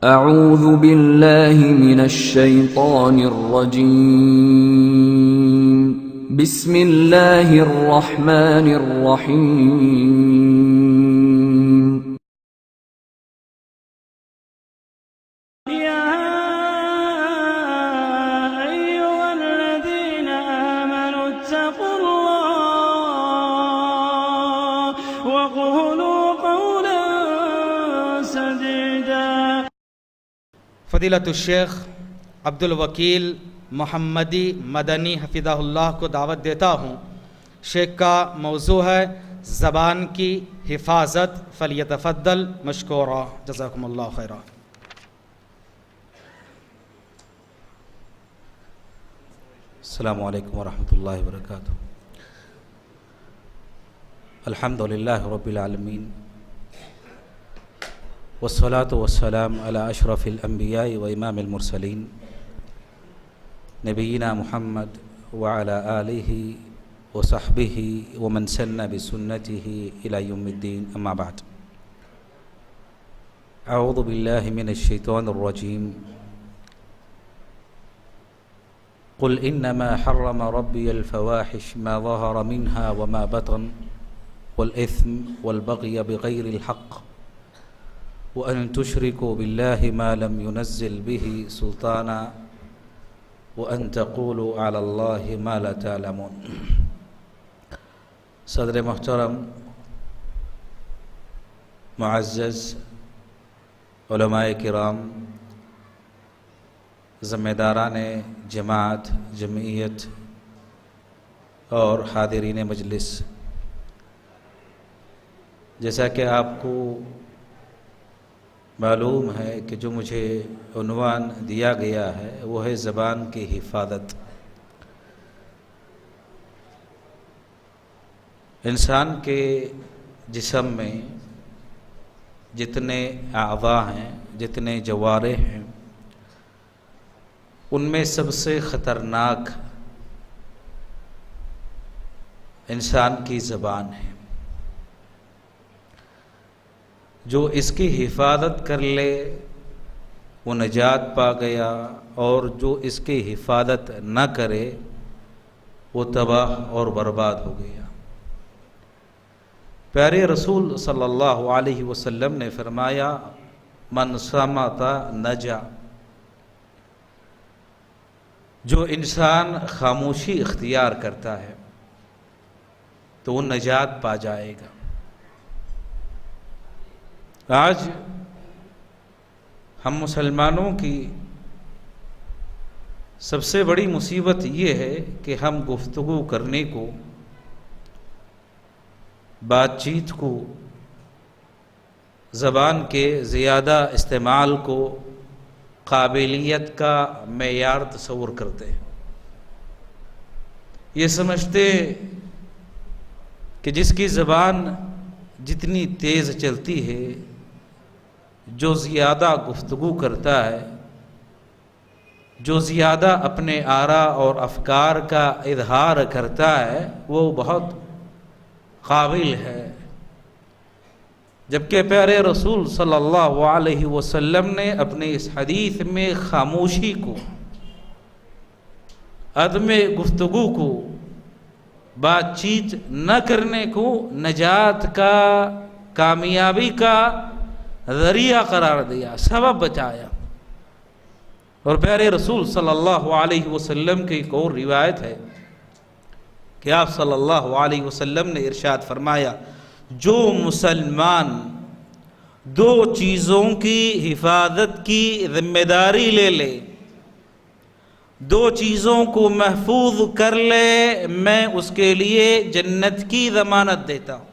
اعوذ باللہ من الشیطان الرجیم بسم اللہ الرحمن الرحیم يا أيها الذين آمنوا اتقوا الله وقولوا قولا سديدا. فضیلت الشیخ عبد الوکیل محمدی مدنی حفظہ اللہ کو دعوت دیتا ہوں. شیخ کا موضوع ہے زبان کی حفاظت. فلیتفضل مشکورا. جزاکم اللہ خیرا. السلام علیکم ورحمۃ اللہ وبرکاتہ. الحمد للہ رب العالمین والصلاة والسلام علی اشرف الانبیاء و امام المرسلین نبینا محمد وعلی آلہ وصحبہ ومن سن بسنتہ الی یوم الدین. اما بعد. اعوذ باللہ من الشیطان الرجیم. قل انما حرم ربی الفواحش ما ظهر منها وما بطن والاثم والبغی بغیر الحق وأن تشركوا بالله ما لم ينزل به سلطانا وأن تقولوا على الله ما لا تعلمون. صدر محترم، معزز علماء کرام، ذمہ داران جماعت جمعیت اور حاضرین مجلس، جیسا کہ آپ کو معلوم ہے کہ جو مجھے عنوان دیا گیا ہے وہ ہے زبان کی حفاظت. انسان کے جسم میں جتنے اعضاء ہیں، جتنے جوارح ہیں، ان میں سب سے خطرناک انسان کی زبان ہے. جو اس کی حفاظت کر لے وہ نجات پا گیا، اور جو اس کی حفاظت نہ کرے وہ تباہ اور برباد ہو گیا. پیارے رسول صلی اللہ علیہ وسلم نے فرمایا من صمت نجا. جو انسان خاموشی اختیار کرتا ہے تو وہ نجات پا جائے گا. آج ہم مسلمانوں کی سب سے بڑی مصیبت یہ ہے کہ ہم گفتگو کرنے کو، بات چیت کو، زبان کے زیادہ استعمال کو قابلیت کا معیار تصور کرتے ہیں. یہ سمجھتے کہ جس کی زبان جتنی تیز چلتی ہے، جو زیادہ گفتگو کرتا ہے، جو زیادہ اپنے آراء اور افکار کا اظہار کرتا ہے، وہ بہت قابل ہے. جبکہ پیارے رسول صلی اللہ علیہ وسلم نے اپنے اس حدیث میں خاموشی کو، عدم گفتگو کو، بات چیت نہ کرنے کو نجات کا، کامیابی کا ذریعہ قرار دیا، سبب بتایا. اور پیارے رسول صلی اللہ علیہ وسلم کی ایک اور روایت ہے کہ آپ صلی اللہ علیہ وسلم نے ارشاد فرمایا جو مسلمان دو چیزوں کی حفاظت کی ذمہ داری لے لے، دو چیزوں کو محفوظ کر لے، میں اس کے لیے جنت کی ضمانت دیتا ہوں.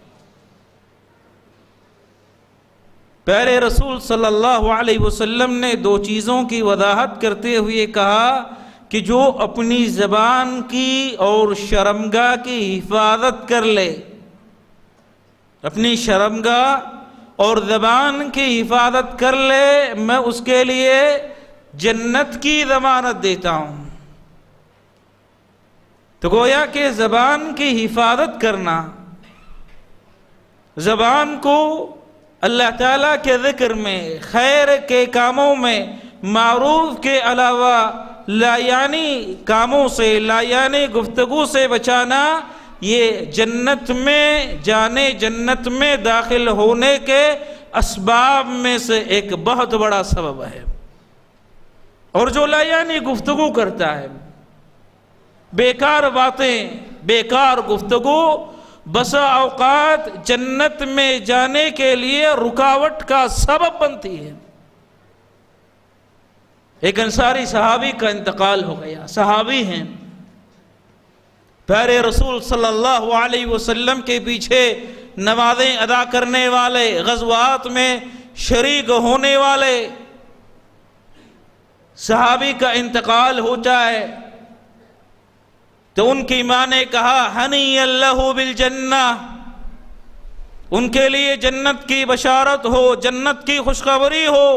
پیارے رسول صلی اللہ علیہ وسلم نے دو چیزوں کی وضاحت کرتے ہوئے کہا کہ جو اپنی زبان کی اور شرمگاہ کی حفاظت کر لے، اپنی شرمگاہ اور زبان کی حفاظت کر لے، میں اس کے لیے جنت کی ضمانت دیتا ہوں. تو گویا کہ زبان کی حفاظت کرنا، زبان کو اللہ تعالیٰ کے ذکر میں، خیر کے کاموں میں، معروف کے علاوہ لایانی کاموں سے، لایانی گفتگو سے بچانا، یہ جنت میں جانے، جنت میں داخل ہونے کے اسباب میں سے ایک بہت بڑا سبب ہے۔ اور جو لایانی گفتگو کرتا ہے، بیکار باتیں، بیکار گفتگو بسا اوقات جنت میں جانے کے لیے رکاوٹ کا سبب بنتی ہے۔ ایک انصاری صحابی کا انتقال ہو گیا، صحابی ہیں، پیارے رسول صلی اللہ علیہ وسلم کے پیچھے نمازیں ادا کرنے والے، غزوات میں شریک ہونے والے، صحابی کا انتقال ہوتا ہے تو ان کی ماں نے کہا ہنی اللہ بالجنہ، ان کے لیے جنت کی بشارت ہو، جنت کی خوشخبری ہو۔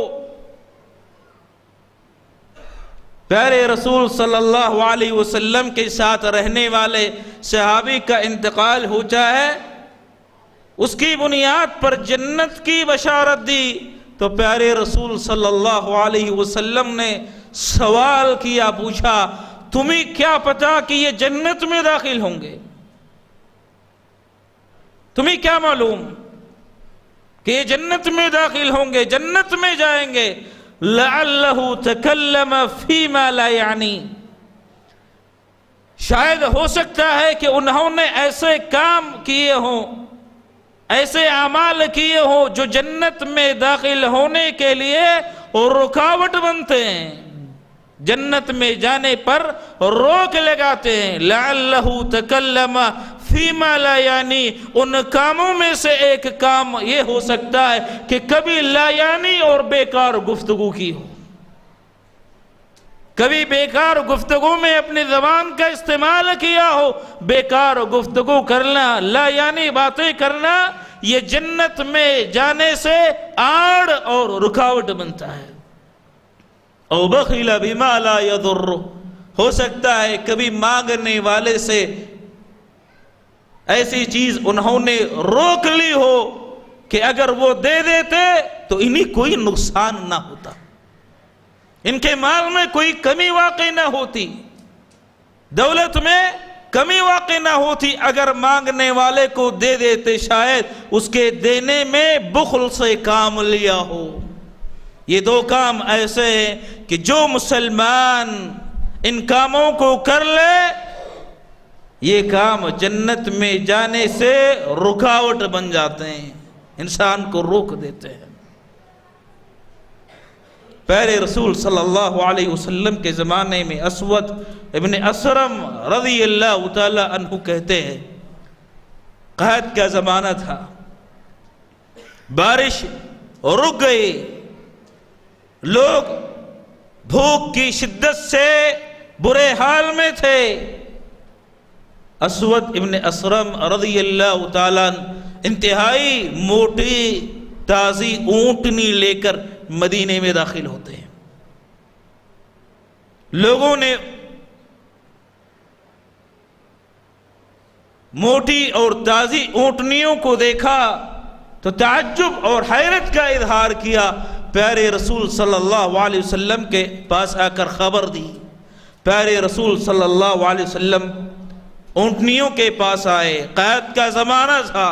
پیارے رسول صلی اللہ علیہ وسلم کے ساتھ رہنے والے صحابی کا انتقال ہوتا ہے، اس کی بنیاد پر جنت کی بشارت دی تو پیارے رسول صلی اللہ علیہ وسلم نے سوال کیا، پوچھا تمہیں کیا پتا کہ یہ جنت میں داخل ہوں گے؟ تمہیں کیا معلوم کہ یہ جنت میں داخل ہوں گے، جنت میں جائیں گے؟ لعلہ تکلم فیما لا یعنی، شاید ہو سکتا ہے کہ انہوں نے ایسے کام کیے ہوں، ایسے اعمال کیے ہوں جو جنت میں داخل ہونے کے لیے رکاوٹ بنتے ہیں، جنت میں جانے پر روک لگاتے ہیں۔ لعلہ تکلم فیما لا یعنی، ان کاموں میں سے ایک کام یہ ہو سکتا ہے کہ کبھی لا یعنی اور بیکار گفتگو کی ہو، کبھی بیکار گفتگو میں اپنی زبان کا استعمال کیا ہو۔ بیکار گفتگو کرنا، لا یعنی باتیں کرنا، یہ جنت میں جانے سے آڑ اور رکاوٹ بنتا ہے۔ او بخل بما لا یضر، ہو سکتا ہے کبھی مانگنے والے سے ایسی چیز انہوں نے روک لی ہو کہ اگر وہ دے دیتے تو انہیں کوئی نقصان نہ ہوتا، ان کے مال میں کوئی کمی واقع نہ ہوتی، دولت میں کمی واقع نہ ہوتی، اگر مانگنے والے کو دے دیتے، شاید اس کے دینے میں بخل سے کام لیا ہو۔ یہ دو کام ایسے ہیں کہ جو مسلمان ان کاموں کو کر لے، یہ کام جنت میں جانے سے رکاوٹ بن جاتے ہیں، انسان کو روک دیتے ہیں۔ پیارے رسول صلی اللہ علیہ وسلم کے زمانے میں اسود ابن اسرم رضی اللہ تعالی عنہ کہتے ہیں، قحط کا زمانہ تھا، بارش رک گئی، لوگ بھوک کی شدت سے برے حال میں تھے۔ اسود ابن اسرم رضی اللہ تعالیٰ انتہائی موٹی تازی اونٹنی لے کر مدینے میں داخل ہوتے ہیں۔ لوگوں نے موٹی اور تازی اونٹنیوں کو دیکھا تو تعجب اور حیرت کا اظہار کیا، پیارے رسول صلی اللہ علیہ وسلم کے پاس آ کر خبر دی۔ پیارے رسول صلی اللہ علیہ وسلم اونٹنیوں کے پاس آئے، قحط کا زمانہ تھا،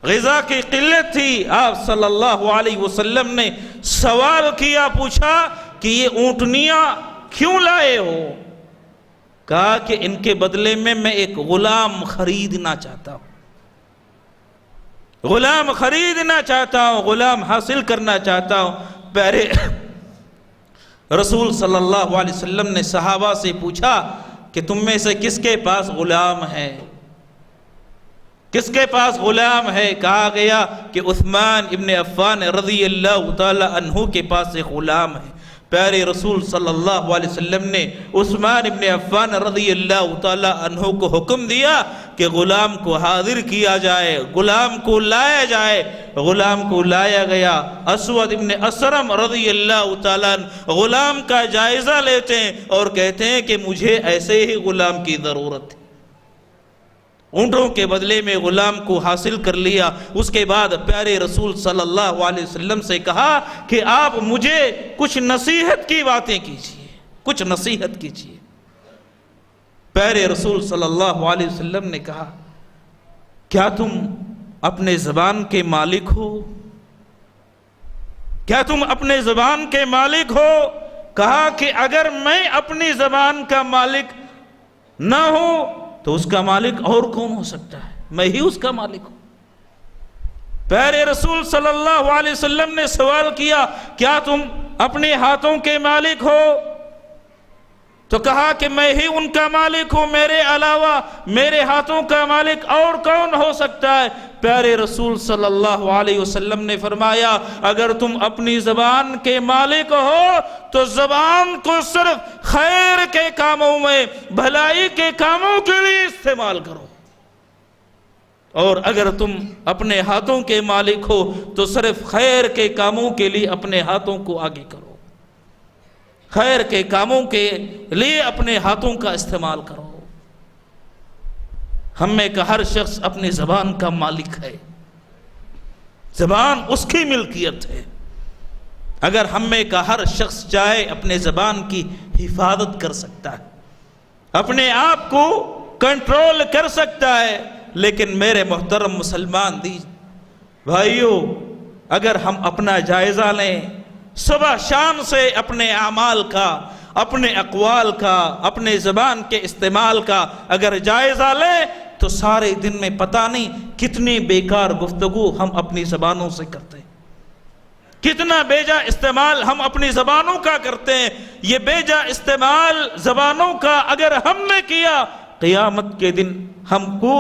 غذا کی قلت تھی، آپ صلی اللہ علیہ وسلم نے سوال کیا، پوچھا کہ یہ اونٹنیاں کیوں لائے ہو؟ کہا کہ ان کے بدلے میں ایک غلام خریدنا چاہتا ہوں، غلام خریدنا چاہتا ہوں، غلام حاصل کرنا چاہتا ہوں۔ پیارے رسول صلی اللہ علیہ وسلم نے صحابہ سے پوچھا کہ تم میں سے کس کے پاس غلام ہے؟ کس کے پاس غلام ہے؟ کہا گیا کہ عثمان ابن عفان رضی اللہ تعالی عنہ کے پاس ایک غلام ہے۔ پیارے رسول صلی اللہ علیہ وسلم نے عثمان ابن عفان رضی اللہ تعالی عنہ کو حکم دیا کہ غلام کو حاضر کیا جائے، غلام کو لایا جائے۔ غلام کو لایا گیا، اسود ابن اسرم رضی اللہ تعالیٰ عنہ غلام کا جائزہ لیتے ہیں اور کہتے ہیں کہ مجھے ایسے ہی غلام کی ضرورت ہے۔ اونٹوں کے بدلے میں غلام کو حاصل کر لیا۔ اس کے بعد پیارے رسول صلی اللہ علیہ وسلم سے کہا کہ آپ مجھے کچھ نصیحت کی باتیں کیجیے، کچھ نصیحت کیجیے۔ پیارے رسول صلی اللہ علیہ وسلم نے کہا کیا تم اپنے زبان کے مالک ہو؟ کیا تم اپنے زبان کے مالک ہو؟ کہا کہ اگر میں اپنی زبان کا مالک نہ ہوں تو اس کا مالک اور کون ہو سکتا ہے؟ میں ہی اس کا مالک ہوں۔ پیارے رسول صلی اللہ علیہ وسلم نے سوال کیا کیا تم اپنے ہاتھوں کے مالک ہو؟ تو کہا کہ میں ہی ان کا مالک ہوں، میرے علاوہ میرے ہاتھوں کا مالک اور کون ہو سکتا ہے؟ پیارے رسول صلی اللہ علیہ وسلم نے فرمایا اگر تم اپنی زبان کے مالک ہو تو زبان کو صرف خیر کے کاموں میں، بھلائی کے کاموں کے لیے استعمال کرو، اور اگر تم اپنے ہاتھوں کے مالک ہو تو صرف خیر کے کاموں کے لیے اپنے ہاتھوں کو آگے کرو، خیر کے کاموں کے لیے اپنے ہاتھوں کا استعمال کرو۔ ہم میں کا ہر شخص اپنی زبان کا مالک ہے، زبان اس کی ملکیت ہے۔ اگر ہم میں کا ہر شخص چاہے اپنے زبان کی حفاظت کر سکتا ہے، اپنے آپ کو کنٹرول کر سکتا ہے، لیکن میرے محترم مسلمان بھائیو، اگر ہم اپنا جائزہ لیں صبح شام سے اپنے اعمال کا، اپنے اقوال کا، اپنے زبان کے استعمال کا اگر جائزہ لیں تو سارے دن میں پتہ نہیں کتنی بیکار گفتگو ہم اپنی زبانوں سے کرتے ہیں، کتنا بیجا استعمال ہم اپنی زبانوں کا کرتے ہیں۔ یہ بیجا استعمال زبانوں کا اگر ہم نے کیا، قیامت کے دن ہم کو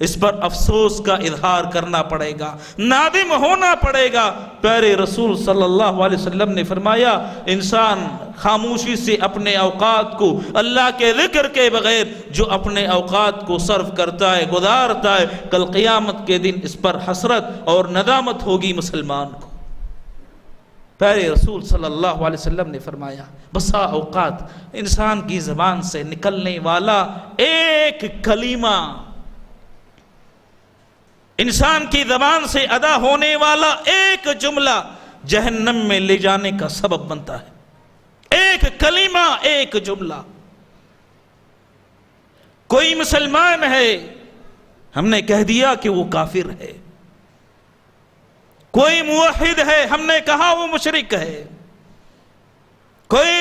اس پر افسوس کا اظہار کرنا پڑے گا، نادم ہونا پڑے گا۔ پیارے رسول صلی اللہ علیہ وسلم نے فرمایا انسان خاموشی سے اپنے اوقات کو اللہ کے ذکر کے بغیر جو اپنے اوقات کو صرف کرتا ہے، گزارتا ہے، کل قیامت کے دن اس پر حسرت اور ندامت ہوگی مسلمان کو۔ پیارے رسول صلی اللہ علیہ وسلم نے فرمایا بسا اوقات انسان کی زبان سے نکلنے والا ایک کلمہ، انسان کی زبان سے ادا ہونے والا ایک جملہ جہنم میں لے جانے کا سبب بنتا ہے۔ ایک کلمہ، ایک جملہ۔ کوئی مسلمان ہے، ہم نے کہہ دیا کہ وہ کافر ہے۔ کوئی موحد ہے، ہم نے کہا وہ مشرک ہے۔ کوئی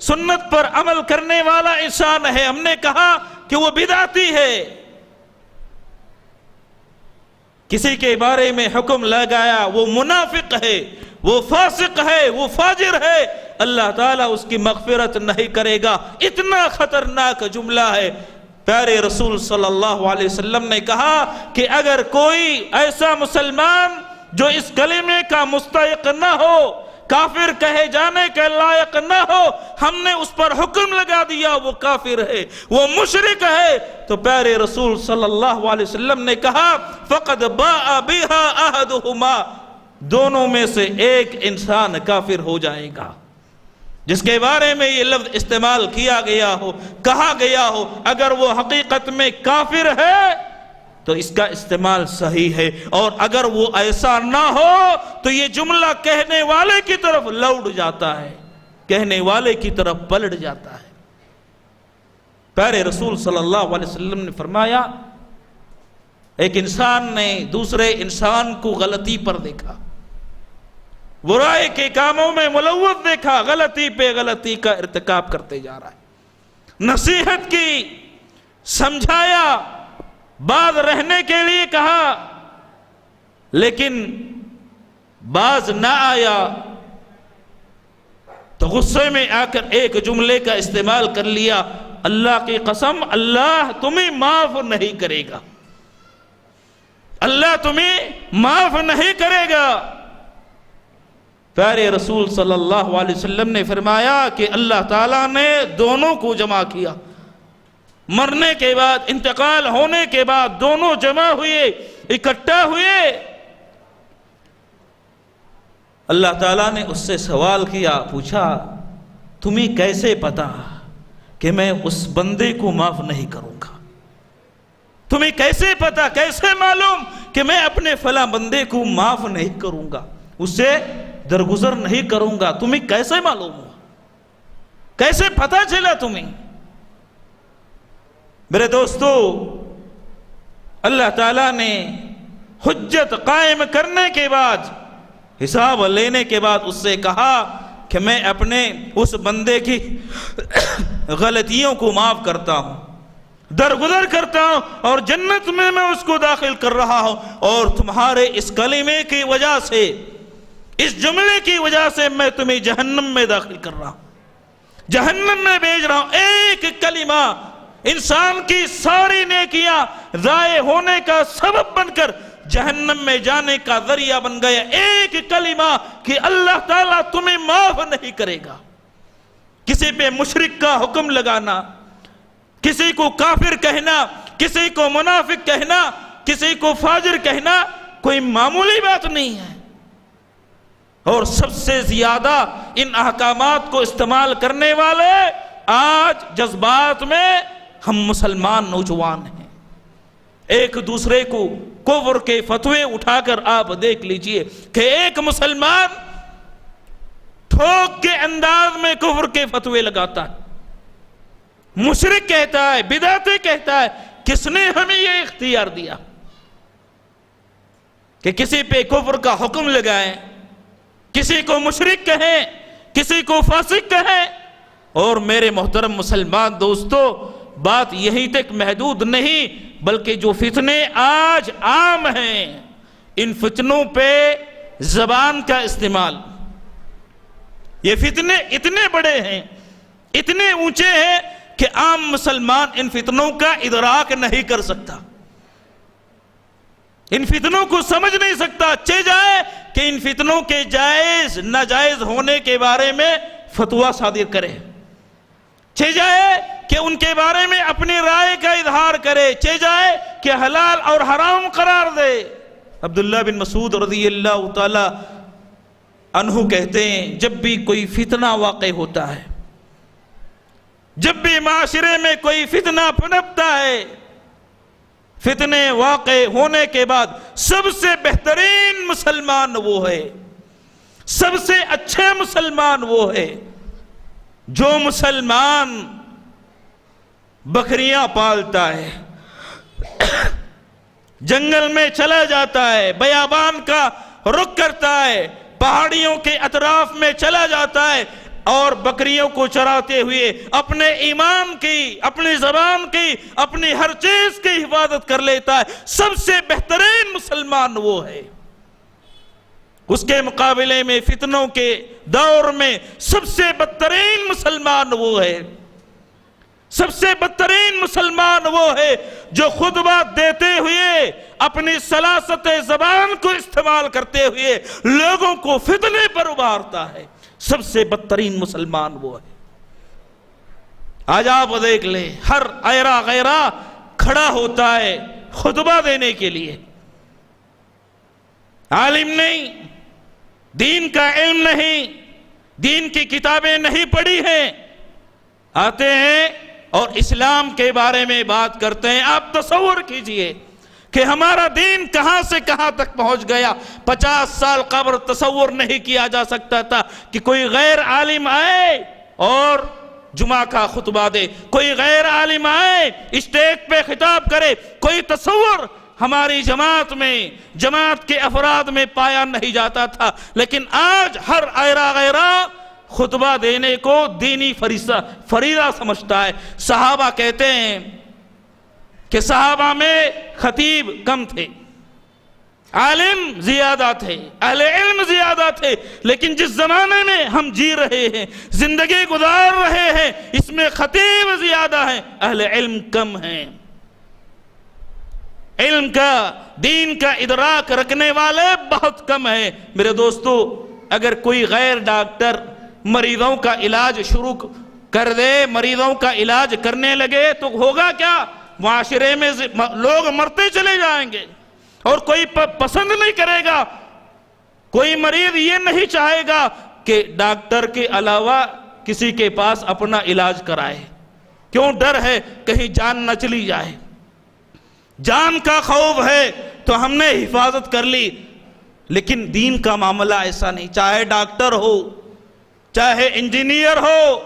سنت پر عمل کرنے والا انسان ہے، ہم نے کہا کہ وہ بدعتی ہے۔ کسی کے بارے میں حکم لگایا وہ منافق ہے، وہ فاسق ہے، وہ فاجر ہے، اللہ تعالیٰ اس کی مغفرت نہیں کرے گا۔ اتنا خطرناک جملہ ہے۔ پیارے رسول صلی اللہ علیہ وسلم نے کہا کہ اگر کوئی ایسا مسلمان جو اس کلمے کا مستحق نہ ہو، کافر کہے جانے کے لائق نہ ہو، ہم نے اس پر حکم لگا دیا وہ کافر ہے، وہ مشرک ہے، تو پیارے رسول صلی اللہ علیہ وسلم نے کہا فقد باء بها احدهما، دونوں میں سے ایک انسان کافر ہو جائے گا۔ جس کے بارے میں یہ لفظ استعمال کیا گیا ہو، کہا گیا ہو، اگر وہ حقیقت میں کافر ہے تو اس کا استعمال صحیح ہے، اور اگر وہ ایسا نہ ہو تو یہ جملہ کہنے والے کی طرف لوٹ جاتا ہے، کہنے والے کی طرف پلٹ جاتا ہے۔ پیارے رسول صلی اللہ علیہ وسلم نے فرمایا ایک انسان نے دوسرے انسان کو غلطی پر دیکھا، برائی کے کاموں میں ملوث دیکھا، غلطی پہ غلطی کا ارتکاب کرتے جا رہا ہے، نصیحت کی، سمجھایا، باز رہنے کے لیے کہا، لیکن باز نہ آیا تو غصے میں آ کر ایک جملے کا استعمال کر لیا، اللہ کی قسم اللہ تمہیں معاف نہیں کرے گا، اللہ تمہیں معاف نہیں کرے گا۔ پیارے رسول صلی اللہ علیہ وسلم نے فرمایا کہ اللہ تعالیٰ نے دونوں کو جمع کیا، مرنے کے بعد، انتقال ہونے کے بعد دونوں جمع ہوئے، اکٹھا ہوئے۔ اللہ تعالیٰ نے اس سے سوال کیا، پوچھا تمہیں کیسے پتا کہ میں اس بندے کو معاف نہیں کروں گا؟ تمہیں تمہیں کیسے پتا، کیسے معلوم کہ میں اپنے فلاں بندے کو معاف نہیں کروں گا، اس سے درگزر نہیں کروں گا؟ تمہیں کیسے معلوم ہوا؟ کیسے پتا چلا تمہیں؟ میرے دوستو، اللہ تعالیٰ نے حجت قائم کرنے کے بعد، حساب لینے کے بعد اس سے کہا کہ میں اپنے اس بندے کی غلطیوں کو معاف کرتا ہوں، درگزر کرتا ہوں، اور جنت میں اس کو داخل کر رہا ہوں، اور تمہارے اس کلمے کی وجہ سے، اس جملے کی وجہ سے میں تمہیں جہنم میں داخل کر رہا ہوں، جہنم میں بھیج رہا ہوں۔ ایک کلمہ انسان کی ساری نیکیاں ضائع ہونے کا سبب بن کر جہنم میں جانے کا ذریعہ بن گیا۔ ایک کلمہ کہ اللہ تعالیٰ تمہیں معاف نہیں کرے گا۔ کسی پہ مشرک کا حکم لگانا، کسی کو کافر کہنا، کسی کو منافق کہنا، کسی کو فاجر کہنا کوئی معمولی بات نہیں ہے، اور سب سے زیادہ ان احکامات کو استعمال کرنے والے آج جذبات میں ہم مسلمان نوجوان ہیں۔ ایک دوسرے کو کفر کے فتوے اٹھا کر آپ دیکھ لیجئے کہ ایک مسلمان ٹھوک کے انداز میں کفر کے فتوے لگاتا ہے، مشرک کہتا ہے، بدعتی کہتا ہے۔ کس نے ہمیں یہ اختیار دیا کہ کسی پہ کفر کا حکم لگائیں، کسی کو مشرک کہیں، کسی کو فاسق کہیں؟ اور میرے محترم مسلمان دوستو، بات یہیں تک محدود نہیں، بلکہ جو فتنے آج عام ہیں، ان فتنوں پہ زبان کا استعمال، یہ فتنے اتنے بڑے ہیں، اتنے اونچے ہیں کہ عام مسلمان ان فتنوں کا ادراک نہیں کر سکتا، ان فتنوں کو سمجھ نہیں سکتا۔ چہ جائے کہ ان فتنوں کے جائز ناجائز ہونے کے بارے میں فتویٰ صادر کرے، چہ جائے کہ ان کے بارے میں اپنی رائے کا اظہار کرے، چہ جائے کہ حلال اور حرام قرار دے۔ عبداللہ بن مسعود رضی اللہ تعالی عنہ کہتے ہیں، جب بھی کوئی فتنہ واقع ہوتا ہے، جب بھی معاشرے میں کوئی فتنہ پنپتا ہے، فتنے واقع ہونے کے بعد سب سے بہترین مسلمان وہ ہے، سب سے اچھے مسلمان وہ ہے جو مسلمان بکریاں پالتا ہے، جنگل میں چلا جاتا ہے، بیابان کا رخ کرتا ہے، پہاڑیوں کے اطراف میں چلا جاتا ہے، اور بکریوں کو چراتے ہوئے اپنے ایمان کی، اپنی زبان کی، اپنی ہر چیز کی حفاظت کر لیتا ہے۔ سب سے بہترین مسلمان وہ ہے۔ اس کے مقابلے میں فتنوں کے دور میں سب سے بدترین مسلمان وہ ہے، سب سے بدترین مسلمان وہ ہے جو خطبہ دیتے ہوئے اپنی سلاست زبان کو استعمال کرتے ہوئے لوگوں کو فتنے پر ابھارتا ہے۔ سب سے بدترین مسلمان وہ ہے۔ آج آپ دیکھ لیں، ہر ایرا غیرہ کھڑا ہوتا ہے خطبہ دینے کے لیے، عالم نہیں، دین کا علم نہیں، دین کی کتابیں نہیں پڑھی ہیں، آتے ہیں اور اسلام کے بارے میں بات کرتے ہیں۔ آپ تصور کیجئے کہ ہمارا دین کہاں سے کہاں تک پہنچ گیا۔ 50 سال قبل تصور نہیں کیا جا سکتا تھا کہ کوئی غیر عالم آئے اور جمعہ کا خطبہ دے، کوئی غیر عالم آئے اسٹیج پہ خطاب کرے۔ کوئی تصور ہماری جماعت میں، جماعت کے افراد میں پایا نہیں جاتا تھا، لیکن آج ہر ایرا غیرہ خطبہ دینے کو دینی فریضہ سمجھتا ہے۔ صحابہ کہتے ہیں کہ صحابہ میں خطیب کم تھے، عالم زیادہ تھے، اہل علم زیادہ تھے، لیکن جس زمانے میں ہم جی رہے ہیں، زندگی گزار رہے ہیں، اس میں خطیب زیادہ ہیں، اہل علم کم ہیں۔ علم کا، دین کا ادراک رکھنے والے بہت کم ہیں۔ میرے دوستو، اگر کوئی غیر ڈاکٹر مریضوں کا علاج شروع کر دے، مریضوں کا علاج کرنے لگے، تو ہوگا کیا؟ معاشرے میں لوگ مرتے چلے جائیں گے، اور کوئی پسند نہیں کرے گا۔ کوئی مریض یہ نہیں چاہے گا کہ ڈاکٹر کے علاوہ کسی کے پاس اپنا علاج کرائے، کیوں؟ ڈر ہے کہیں جان نہ چلی جائے۔ جان کا خوف ہے تو ہم نے حفاظت کر لی، لیکن دین کا معاملہ ایسا نہیں. چاہے ڈاکٹر ہو، چاہے انجینئر ہو،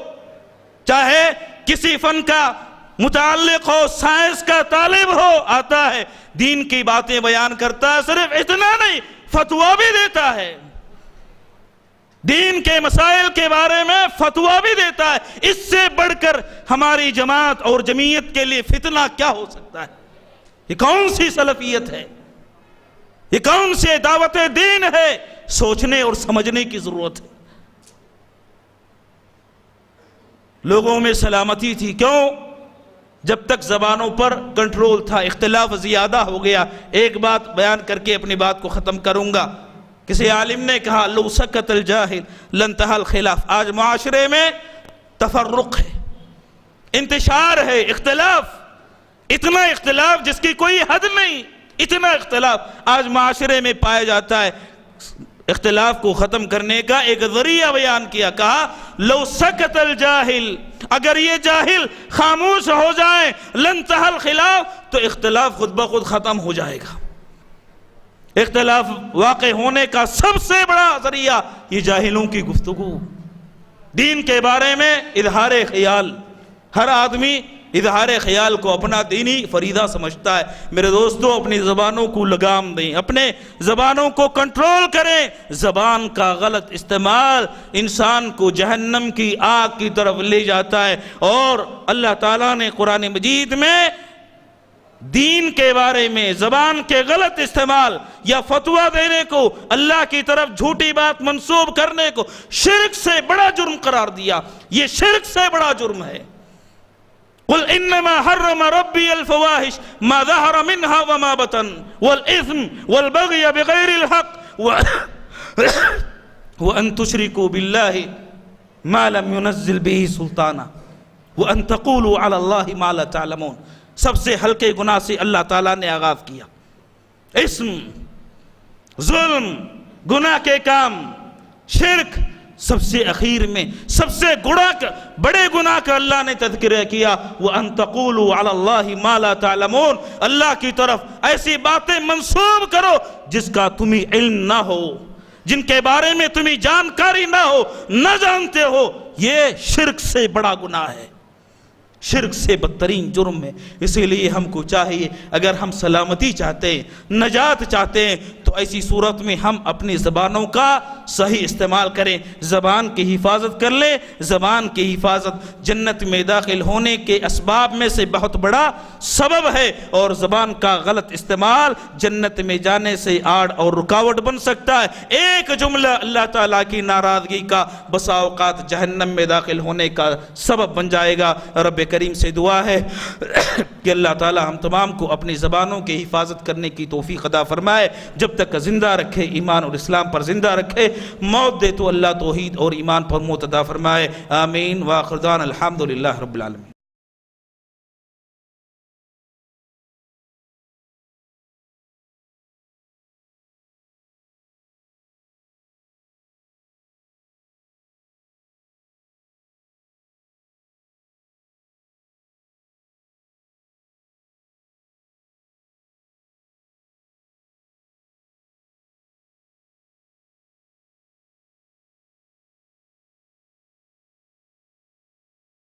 چاہے کسی فن کا متعلق ہو، سائنس کا طالب ہو، آتا ہے دین کی باتیں بیان کرتا ہے. صرف اتنا نہیں، فتویٰ بھی دیتا ہے، دین کے مسائل کے بارے میں فتویٰ بھی دیتا ہے. اس سے بڑھ کر ہماری جماعت اور جمعیت کے لیے فتنہ کیا ہو سکتا ہے؟ یہ کون سی سلفیت ہے؟ یہ کون سی دعوت دین ہے؟ سوچنے اور سمجھنے کی ضرورت ہے. لوگوں میں سلامتی تھی، کیوں؟ جب تک زبانوں پر کنٹرول تھا. اختلاف زیادہ ہو گیا. ایک بات بیان کر کے اپنی بات کو ختم کروں گا. کسی عالم نے کہا لو سکت الجاہل لانتہا الخلاف. آج معاشرے میں تفرق ہے، انتشار ہے، اختلاف، اتنا اختلاف جس کی کوئی حد نہیں، اتنا اختلاف آج معاشرے میں پایا جاتا ہے. اختلاف کو ختم کرنے کا ایک ذریعہ بیان کیا، کہا لو سکت الجاہل، اگر یہ جاہل خاموش ہو جائیں، لانتہا الخلاف، تو اختلاف خود بخود ختم ہو جائے گا. اختلاف واقع ہونے کا سب سے بڑا ذریعہ یہ جاہلوں کی گفتگو. دین کے بارے میں اظہار خیال، ہر آدمی اظہار خیال کو اپنا دینی فریضہ سمجھتا ہے. میرے دوستو، اپنی زبانوں کو لگام دیں، اپنے زبانوں کو کنٹرول کریں. زبان کا غلط استعمال انسان کو جہنم کی آگ کی طرف لے جاتا ہے. اور اللہ تعالیٰ نے قرآن مجید میں دین کے بارے میں زبان کے غلط استعمال یا فتویٰ دینے کو، اللہ کی طرف جھوٹی بات منسوب کرنے کو شرک سے بڑا جرم قرار دیا. یہ شرک سے بڑا جرم ہے. قل انما حرم ربی الفواحش ما ظہر منها وما بطن والاثم والبغی بغیر الحق وان تشرکوا باللہ ما لم ينزل به سلطانا وان تقولوا علی اللہ ما لا تعلمون. سب سے ہلکے گناہ سے اللہ تعالیٰ نے آغاز کیا. اسم، ظلم، گناہ کے کام، شرک، سب سے اخیر میں سب سے بڑے گناہ کا اللہ نے تذکرہ کیا. وَأَن تَقُولُوا عَلَى اللَّهِ مَا لَا تَعْلَمُونَ. اللہ کی طرف ایسی باتیں منسوب کرو جس کا تمہیں علم نہ ہو، جن کے بارے میں تمہیں جانکاری نہ ہو، نہ جانتے ہو. یہ شرک سے بڑا گناہ ہے، شرک سے بدترین جرم ہے. اسی لیے ہم کو چاہیے، اگر ہم سلامتی چاہتے ہیں، نجات چاہتے ہیں، تو ایسی صورت میں ہم اپنی زبانوں کا صحیح استعمال کریں. زبان کی حفاظت کر لیں. زبان کی حفاظت جنت میں داخل ہونے کے اسباب میں سے بہت بڑا سبب ہے، اور زبان کا غلط استعمال جنت میں جانے سے آڑ اور رکاوٹ بن سکتا ہے. ایک جملہ اللہ تعالیٰ کی ناراضگی کا بسا اوقات جہنم میں داخل ہونے کا سبب بن جائے گا. رب کریم سے دعا ہے کہ اللہ تعالی ہم تمام کو اپنی زبانوں کی حفاظت کرنے کی توفیق عطا فرمائے. جب تک زندہ رکھے، ایمان اور اسلام پر زندہ رکھے. موت دے تو اللہ توحید اور ایمان پر موت عطا فرمائے. آمین. وآخر دعوانا الحمدللہ رب العالمین.